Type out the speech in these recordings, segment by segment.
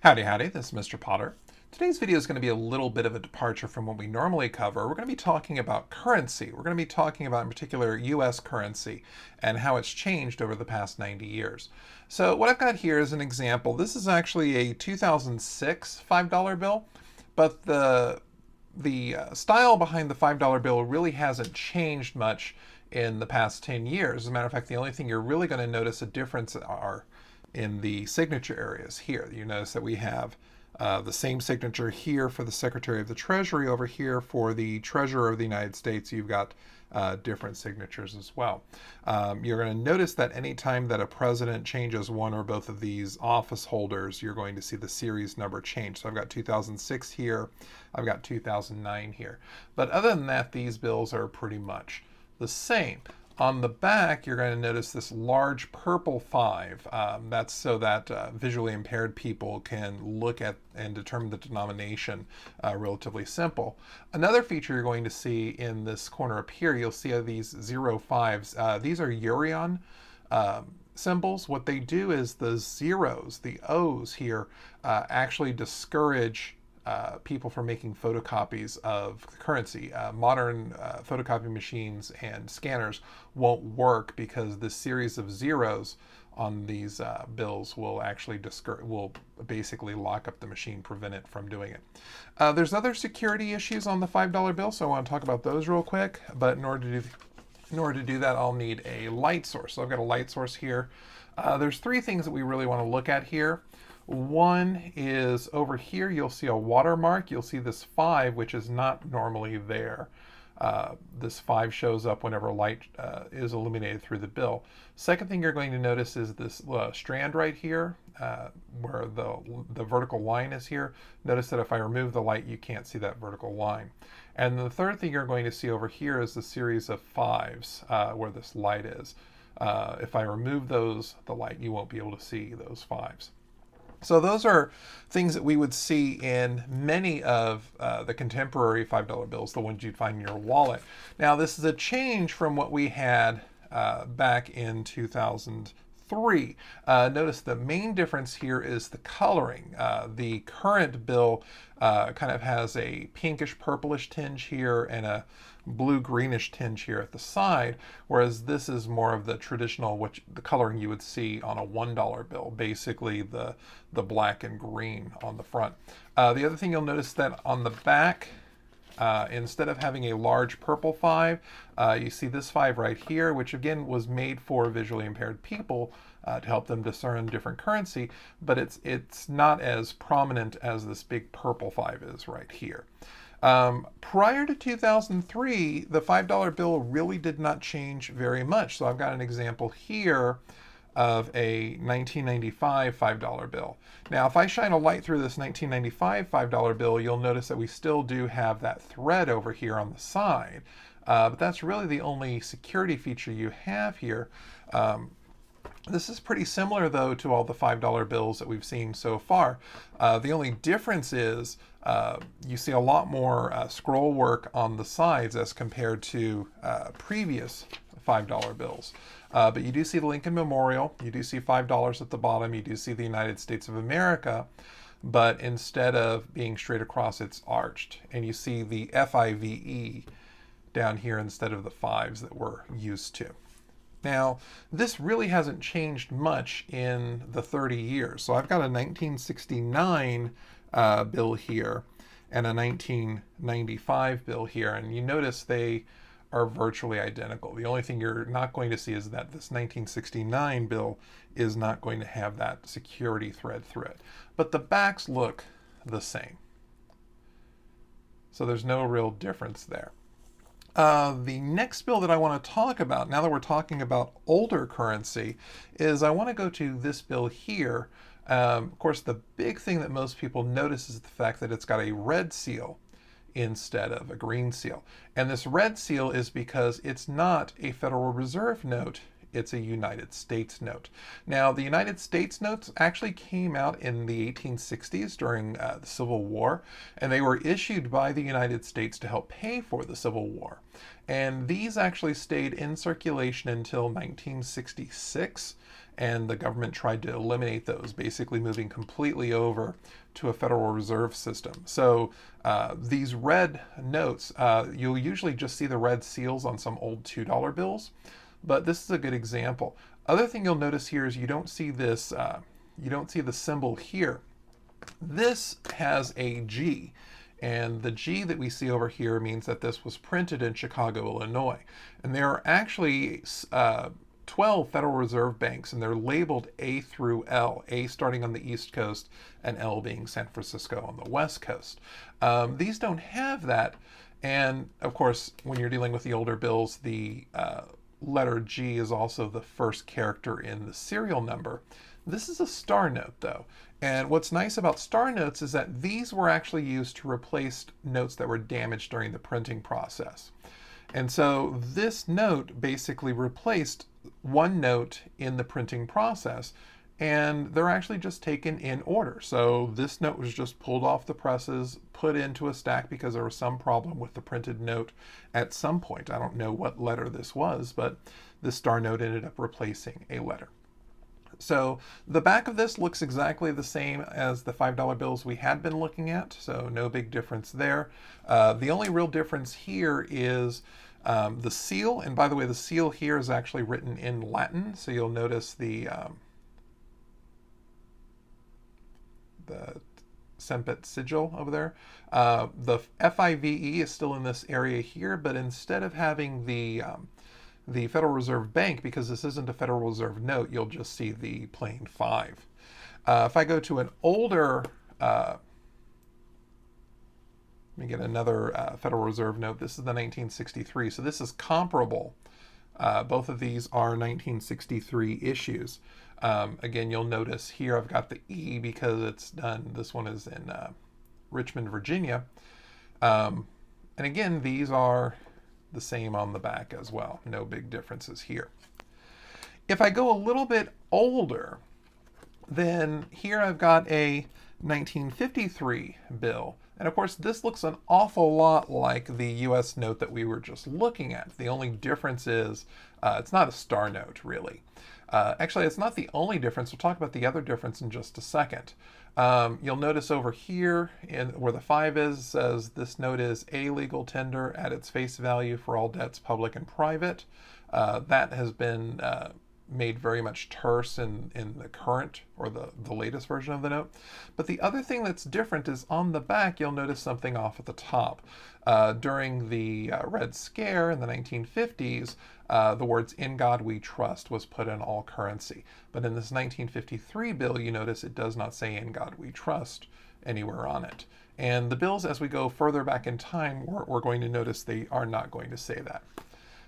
Howdy, howdy, this is Mr. Potter. Today's video is going to be a little bit of a departure from what we normally cover. We're going to be talking about currency. We're going to be talking about, in particular, US currency and how it's changed over the past 90 years. So what I've got here is an example. This is actually a 2006 $5 bill, but the style behind the $5 bill really hasn't changed much in the past 10 years. As a matter of fact, the only thing you're really going to notice a difference are in the signature areas here. You notice that we have the same signature here for the Secretary of the Treasury. Over here for the Treasurer of the United States, you've got different signatures as well. You're going to notice that anytime that a president changes one or both of these office holders, you're going to see the series number change. So I've got 2006 here, I've got 2009 here. But other than that, these bills are pretty much the same. On the back, you're going to notice this large purple 5. That's so that visually impaired people can look at and determine the denomination relatively simple. Another feature you're going to see in this corner up here, you'll see these 05s. These are Urion symbols. What they do is the zeros, the O's here, actually discourage people from making photocopies of currency. Modern photocopy machines and scanners won't work because this series of zeros on these bills will actually will basically lock up the machine, prevent it from doing it. There's other security issues on the $5 bill, so I want to talk about those real quick. But in order to do that, I'll need a light source. So I've got a light source here. There's three things that we really want to look at here. One is over here, you'll see a watermark. You'll see this 5, which is not normally there. This 5 shows up whenever light is illuminated through the bill. Second thing you're going to notice is this strand right here, where the vertical line is here. Notice that if I remove the light, you can't see that vertical line. And the third thing you're going to see over here is the series of 5s, where this light is. If I remove the light, you won't be able to see those 5s. So those are things that we would see in many of the contemporary $5 bills, the ones you'd find in your wallet. Now, this is a change from what we had back in 2003. Notice the main difference here is the coloring. The current bill kind of has a pinkish purplish tinge here and a blue-greenish tinge here at the side, whereas this is more of the traditional, the coloring you would see on a $1 bill, basically the black and green on the front. The other thing you'll notice that on the back, instead of having a large purple 5, you see this 5 right here, which again was made for visually impaired people to help them discern different currency, but it's not as prominent as this big purple 5 is right here. Prior to 2003, the $5 bill really did not change very much. So I've got an example here of a 1995 $5 bill. Now, if I shine a light through this 1995 $5 bill, you'll notice that we still do have that thread over here on the side. But that's really the only security feature you have here. This is pretty similar, though, to all the $5 bills that we've seen so far. The only difference is you see a lot more scroll work on the sides as compared to previous $5 bills. But you do see the Lincoln Memorial, you do see $5 at the bottom, you do see the United States of America, but instead of being straight across, it's arched. And you see the FIVE down here instead of the 5s that we're used to. Now, this really hasn't changed much in the 30 years. So I've got a 1969 bill here and a 1995 bill here. And you notice they are virtually identical. The only thing you're not going to see is that this 1969 bill is not going to have that security thread through it. But the backs look the same. So there's no real difference there. The next bill that I want to talk about, now that we're talking about older currency, is I want to go to this bill here. Of course, the big thing that most people notice is the fact that it's got a red seal instead of a green seal. And this red seal is because it's not a Federal Reserve note, it's a United States note. Now, the United States notes actually came out in the 1860s during the Civil War, and they were issued by the United States to help pay for the Civil War. And these actually stayed in circulation until 1966, and the government tried to eliminate those, basically moving completely over to a Federal Reserve system. So these red notes, you'll usually just see the red seals on some old $2 bills, but this is a good example. Other thing you'll notice here is you don't see this, you don't see the symbol here. This has a G. And the G that we see over here means that this was printed in Chicago, Illinois. And there are actually 12 Federal Reserve banks, and they're labeled A through L, A starting on the East Coast and L being San Francisco on the West Coast. These don't have that. And of course, when you're dealing with the older bills, the letter G is also the first character in the serial number. This is a star note though. And what's nice about star notes is that these were actually used to replace notes that were damaged during the printing process. And so this note basically replaced one note in the printing process, and they're actually just taken in order. So this note was just pulled off the presses, put into a stack because there was some problem with the printed note at some point. I don't know what letter this was, but the star note ended up replacing a letter. So the back of this looks exactly the same as the $5 bills we had been looking at, so no big difference there. The only real difference here is the seal, and by the way, the seal here is actually written in Latin, so you'll notice the Sempit sigil over there. The FIVE is still in this area here, but instead of having the Federal Reserve Bank, because this isn't a Federal Reserve note, you'll just see the plain 5. If I go to an older, let me get another Federal Reserve note. This is the 1963, so this is comparable. Both of these are 1963 issues. Again, you'll notice here I've got the E because it's done, this one is in Richmond, Virginia. And again, these are the same on the back as well. No big differences here. If I go a little bit older, then here I've got a 1953 bill. And of course, this looks an awful lot like the US note that we were just looking at. The only difference is it's not a star note, really. Actually, it's not the only difference. We'll talk about the other difference in just a second. You'll notice over here where the 5 is, it says this note is a legal tender at its face value for all debts, public and private. That has been made very much terse in the current or the latest version of the note. But the other thing that's different is on the back, you'll notice something off at the top. During the Red Scare in the 1950s, the words "In God We Trust" was put in all currency. But in this 1953 bill, you notice it does not say "In God We Trust" anywhere on it. And the bills, as we go further back in time, we're going to notice they are not going to say that.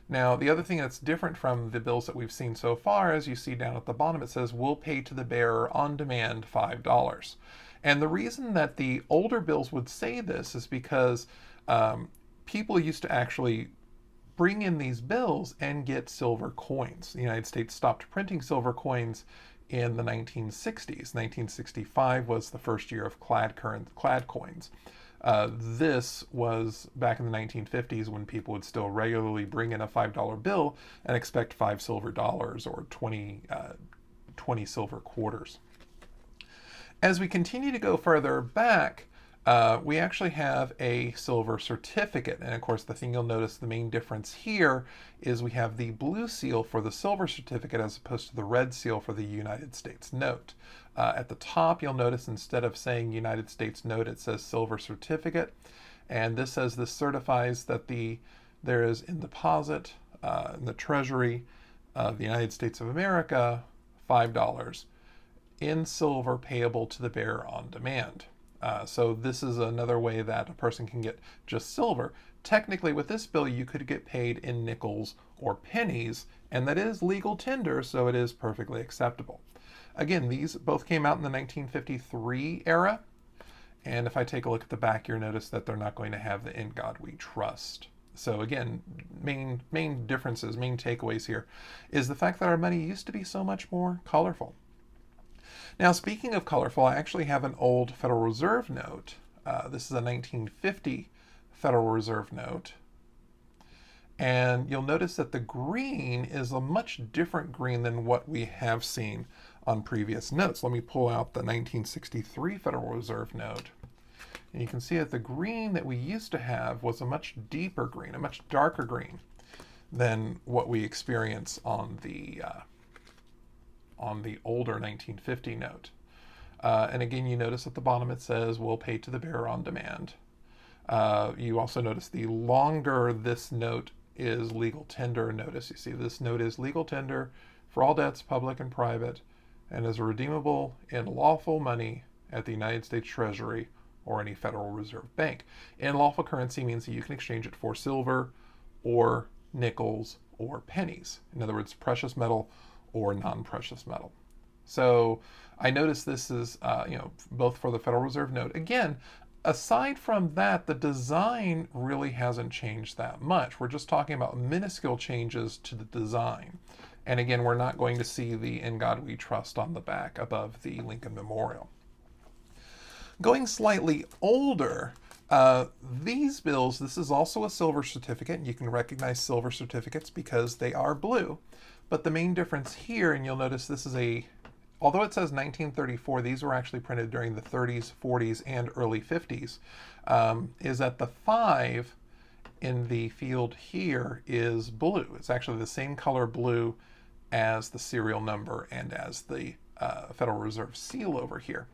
Now, the other thing that's different from the bills that we've seen so far, as you see down at the bottom, it says, "We'll pay to the bearer on demand $5. And the reason that the older bills would say this is because people used to actually bring in these bills and get silver coins. The United States stopped printing silver coins in the 1960s. 1965 was the first year of clad coins. This was back in the 1950s when people would still regularly bring in a $5 bill and expect 5 silver dollars or 20 silver quarters. As we continue to go further back, we actually have a silver certificate. And of course, the thing you'll notice, the main difference here is we have the blue seal for the silver certificate as opposed to the red seal for the United States note. At the top, you'll notice instead of saying United States note, it says silver certificate. And this says this certifies that there is in deposit in the Treasury of the United States of America, $5 in silver payable to the bearer on demand. So this is another way that a person can get just silver. Technically, with this bill, you could get paid in nickels or pennies, and that is legal tender, so it is perfectly acceptable. Again, these both came out in the 1953 era, and if I take a look at the back, you'll notice that they're not going to have the "In God We Trust" So again, main differences, main takeaways here is the fact that our money used to be so much more colorful. Now, speaking of colorful, I actually have an old Federal Reserve note. This is a 1950 Federal Reserve note. And you'll notice that the green is a much different green than what we have seen on previous notes. Let me pull out the 1963 Federal Reserve note. And you can see that the green that we used to have was a much deeper green, a much darker green than what we experience on the older 1950 note. And again, you notice at the bottom it says, "We'll pay to the bearer on demand." You also notice the longer this note is legal tender notice. You see this note is legal tender for all debts, public and private, and is redeemable in lawful money at the United States Treasury or any Federal Reserve Bank. And lawful currency means that you can exchange it for silver or nickels or pennies. In other words, precious metal or non-precious metal. So I notice this is, both for the Federal Reserve note. Again, aside from that, the design really hasn't changed that much. We're just talking about minuscule changes to the design. And again, we're not going to see the "In God We Trust" on the back above the Lincoln Memorial. Going slightly older, these bills, this is also a silver certificate. And you can recognize silver certificates because they are blue. But the main difference here, and you'll notice this is although it says 1934, these were actually printed during the 30s, 40s, and early 50s, is that the 5 in the field here is blue. It's actually the same color blue as the serial number and as the Federal Reserve seal over here.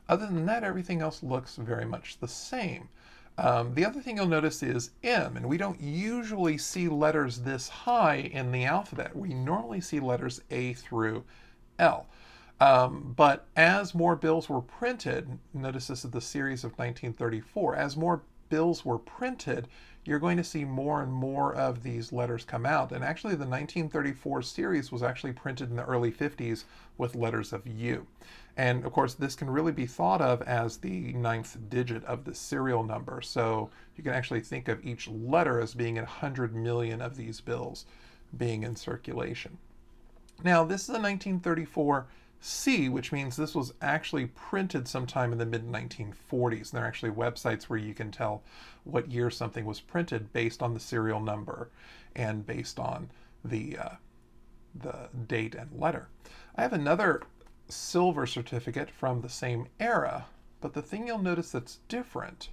Other than that, everything else looks very much the same. The other thing you'll notice is M, and we don't usually see letters this high in the alphabet. We normally see letters A through L. But as more bills were printed, notice this is the series of 1934, as more bills were printed, you're going to see more and more of these letters come out. And actually the 1934 series was actually printed in the early 50s with letters of U. And of course, this can really be thought of as the 9th digit of the serial number. So you can actually think of each letter as being in 100 million of these bills being in circulation. Now, this is a 1934 C, which means this was actually printed sometime in the mid-1940s. There are actually websites where you can tell what year something was printed based on the serial number and based on the date and letter. I have another silver certificate from the same era, but the thing you'll notice that's different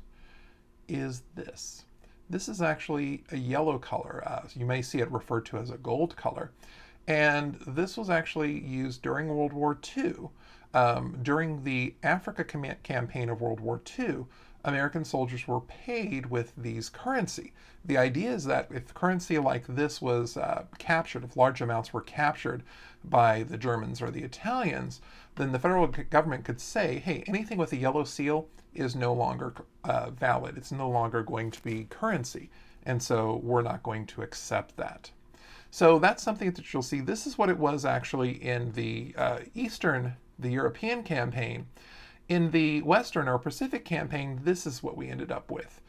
is this. This is actually a yellow color. You may see it referred to as a gold color. And this was actually used during World War II. During the Africa campaign of World War II, American soldiers were paid with these currency. The idea is that if currency like this was captured, if large amounts were captured by the Germans or the Italians, then the federal government could say, hey, anything with a yellow seal is no longer valid. It's no longer going to be currency. And so we're not going to accept that. So that's something that you'll see. This is what it was actually in the the European campaign. In the Western or Pacific campaign, this is what we ended up with.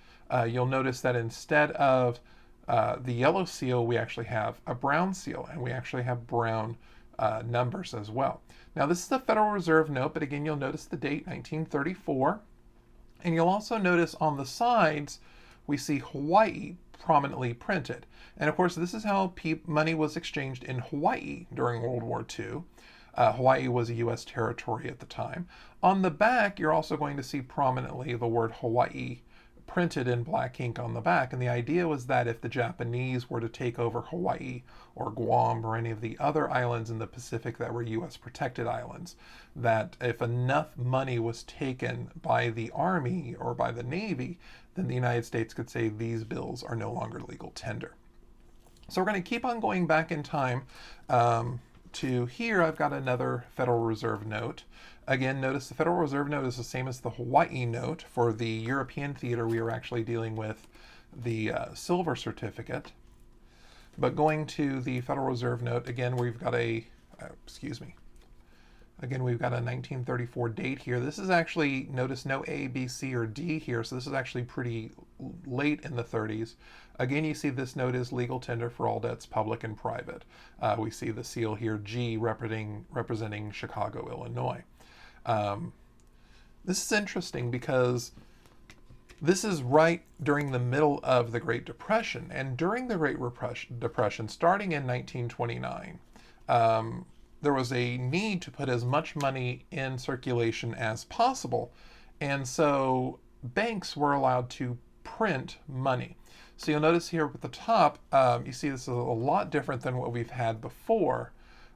You'll notice that instead of the yellow seal, we actually have a brown seal, and we actually have brown numbers as well. Now, this is the Federal Reserve note, but again, you'll notice the date, 1934. And you'll also notice on the sides, we see Hawaii prominently printed. And of course, this is how money was exchanged in Hawaii during World War II. Hawaii was a U.S. territory at the time. On the back, you're also going to see prominently the word Hawaii printed in black ink on the back. And the idea was that if the Japanese were to take over Hawaii or Guam or any of the other islands in the Pacific that were U.S. protected islands, that if enough money was taken by the Army or by the Navy, then the United States could say these bills are no longer legal tender. So we're going to keep on going back in time to here. I've got another Federal Reserve note. Again, notice the Federal Reserve note is the same as the Hawaii note. For the European theater, we are actually dealing with the silver certificate. But going to the Federal Reserve note, again, we've got a, Again, we've got a 1934 date here. This is actually, notice no A, B, C, or D here, so this is actually pretty late in the 30s. Again, you see this note is legal tender for all debts, public and private. We see the seal here, G, representing Chicago, Illinois. This is interesting because this is right during the middle of the Great Depression. And during the Great Depression, starting in 1929, there was a need to put as much money in circulation as possible. And so banks were allowed to print money. So you'll notice here at the top, you see this is a lot different than what we've had before.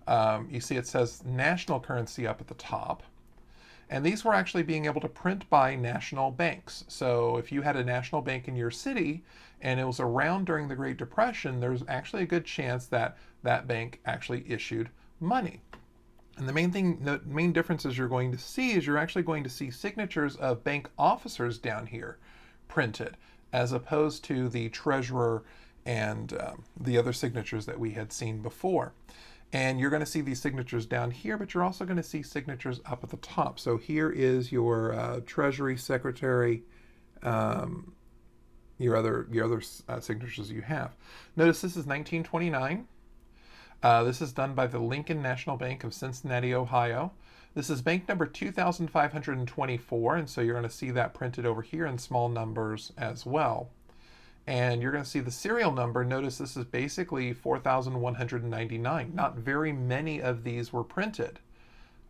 You see it says national currency up at the top. And these were actually being able to print by national banks. So if you had a national bank in your city and it was around during the Great Depression, there's actually a good chance that that bank actually issued money. And the main differences you're going to see is you're actually going to see signatures of bank officers down here printed, as opposed to the treasurer and the other signatures that we had seen before. And you're going to see these signatures down here, but you're also going to see signatures up at the top. So here is your Treasury Secretary, your other signatures you have. Notice this is 1929. This is done by the Lincoln National Bank of Cincinnati, Ohio. This is bank number 2524, and so you're going to see that printed over here in small numbers as well. And you're going to see the serial number. Notice this is basically 4,199. Not very many of these were printed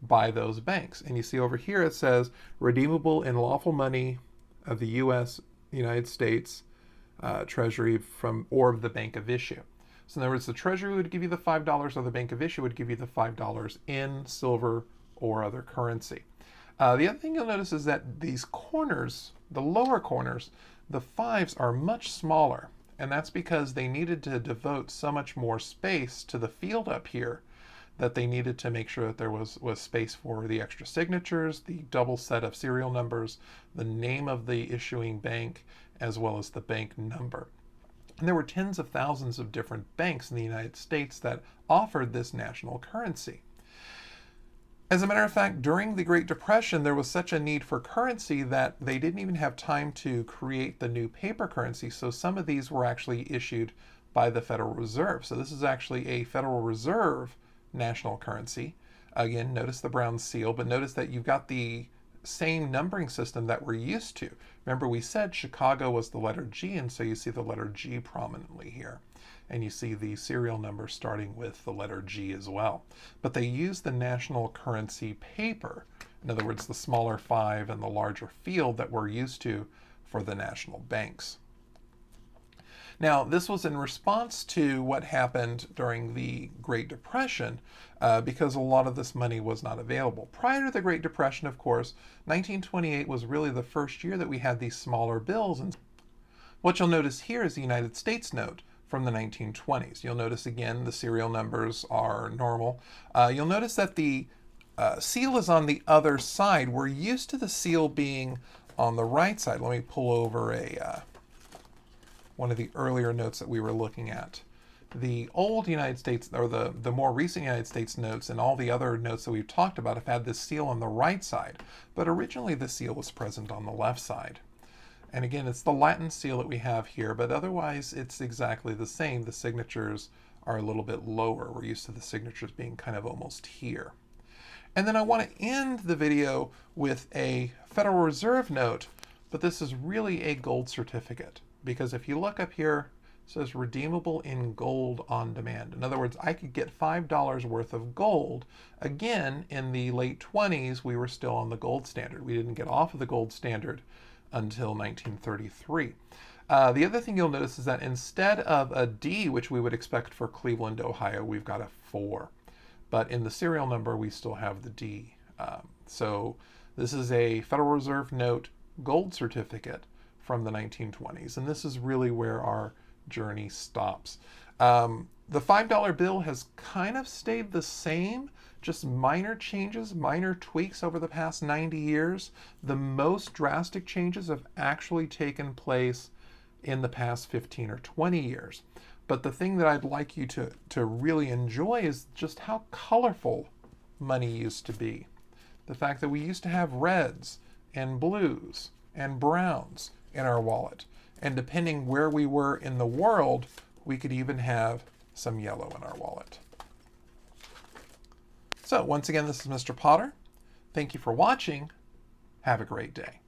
by those banks. And you see over here it says redeemable in lawful money of the United States Treasury or of the bank of issue. So in other words, the Treasury would give you the $5, or the bank of issue would give you the $5 in silver or other currency. The other thing you'll notice is that these corners, the lower corners, the fives are much smaller, and that's because they needed to devote so much more space to the field up here that they needed to make sure that there was space for the extra signatures, the double set of serial numbers, the name of the issuing bank, as well as the bank number. And there were tens of thousands of different banks in the United States that offered this national currency. As a matter of fact, during the Great Depression, there was such a need for currency that they didn't even have time to create the new paper currency. So some of these were actually issued by the Federal Reserve. So this is actually a Federal Reserve national currency. Again, notice the brown seal, but notice that you've got the same numbering system that we're used to. Remember, we said Chicago was the letter G, and so you see the letter G prominently here. And you see the serial number starting with the letter G as well. But they use the national currency paper. In other words, the smaller 5 and the larger field that we're used to for the national banks. Now, this was in response to what happened during the Great Depression, because a lot of this money was not available. Prior to the Great Depression, of course, 1928 was really the first year that we had these smaller bills. And what you'll notice here is the United States note from the 1920s. You'll notice again the serial numbers are normal. You'll notice that the seal is on the other side. We're used to the seal being on the right side. Let me pull over one of the earlier notes that we were looking at. The old United States, or the more recent United States notes, and all the other notes that we've talked about have had this seal on the right side, but originally the seal was present on the left side. And again, it's the Latin seal that we have here, but otherwise it's exactly the same. The signatures are a little bit lower. We're used to the signatures being kind of almost here. And then I want to end the video with a Federal Reserve note, but this is really a gold certificate, because if you look up here, it says redeemable in gold on demand. In other words, I could get $5 worth of gold. Again, in the late 20s, we were still on the gold standard. We didn't get off of the gold standard until 1933. The other thing you'll notice is that instead of a D, which we would expect for Cleveland, Ohio, we've got a 4. But in the serial number, we still have the D. So this is a Federal Reserve note gold certificate from the 1920s. And this is really where our journey stops. The $5 bill has kind of stayed the same, just minor changes, minor tweaks over the past 90 years. The most drastic changes have actually taken place in the past 15 or 20 years. But the thing that I'd like you to really enjoy is just how colorful money used to be. The fact that we used to have reds and blues and browns in our wallet. And depending where we were in the world, we could even have some yellow in our wallet. So once again, this is Mr. Potter. Thank you for watching. Have a great day.